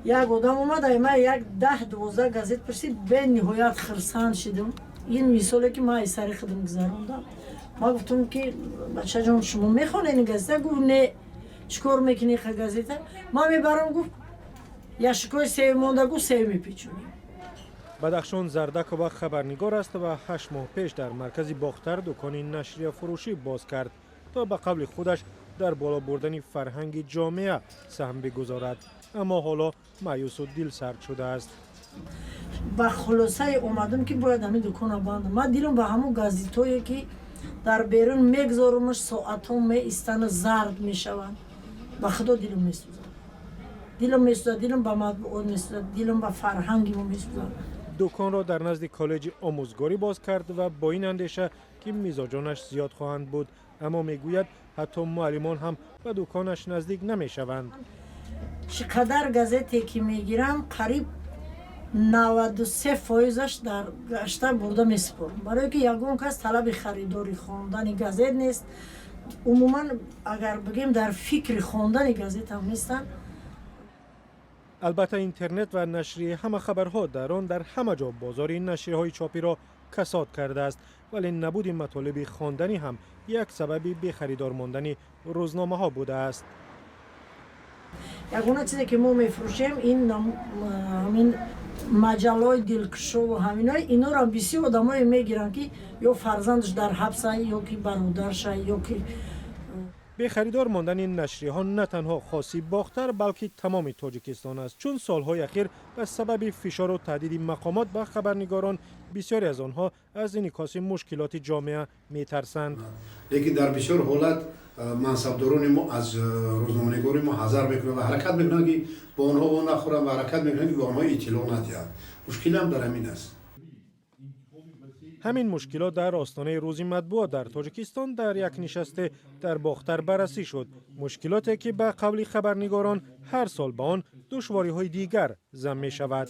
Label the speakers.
Speaker 1: یک آدم اومد من یک 10-12 گازت پرسید به نهایت خرسند شدم. این مثالی که من سر خودم گذروندم. ما گفتم که بچه جان شما میخوانید این گازت؟ گفت نه. چیکار میکنی خ گازت؟ ما میبرم گفت یا شکای سیب مونده گفت سیب میپیچونیم.
Speaker 2: بدخشان زردکوبه خبرنگار است و 8 ماه پیش در مرکز باختر دکان نشریه فروشی باز کرد تا به قبل خودش در بالا بردن فرهنگ جامعه سهم بگذارد، اما حالا مایوس و دل سرد شده است.
Speaker 1: با خلاصه اومدم که باید همین دکان بندم. من دیلم به همون گازیتایی که در بیرون میگذارمش ساعت ها می ایستن زرد میشوند. به خدا دیلم میسوزه. دیلم میسوزه، دیلم به مطبوعات میسوزه، دیلم به فرهنگی ما میسوزه.
Speaker 2: دکان را در نزد کالج آموزگاری باز کرد و با این اندیشه که میزاجانش زیاد خواهند بود، اما میگوید حتی معلمان هم به دکانش نزدیک نمیشوند.
Speaker 1: چقدر گازتی که میگیرم قریب 93% در گشته برده میسپرم، برای که یگان کس طلب خریداری خواندن گازت نیست. عموما اگر بگیم در فکر خواندن گازت هم نیستن.
Speaker 2: البته اینترنت و نشریه همه خبرها در آن در همه جا بازار این نشریه های چاپی را کساد کرده است، ولی نبود مطالب خواندنی هم یک سبب بی خریدار ماندن روزنامه ها بوده است.
Speaker 1: یگانه چیزی که ما میفروشیم این همین مجلای دلکشو و همینای اینا را بسیار آدمای میگیرن که یا فرزندش در حبس یا که برادرش یا که
Speaker 2: به خریدار ماندن این نشریه ها نه تنها خاصی باختر بلکه تمام تاجیکستان است، چون سالهای اخیر به سبب فشار و تهدید مقامات به خبرنگاران بسیاری از آنها از انعکاس مشکلات جامعه میترسند.
Speaker 3: لیکن در بسیار حالت منصبداران ما از روزنامه‌نگاری ما حذر میکنند و حرکت میکنند که با آنها و نخورند و حرکت میکنند که با آنها اطلاع ندهند. مشکل هم در همین است.
Speaker 2: همین مشکلات در آستانه روز مطبوعات در تاجیکستان در یک نشست در باختر بررسی شد، مشکلاتی که به قول خبرنگاران هر سال به آن دشواری‌های دیگر ضم می شود.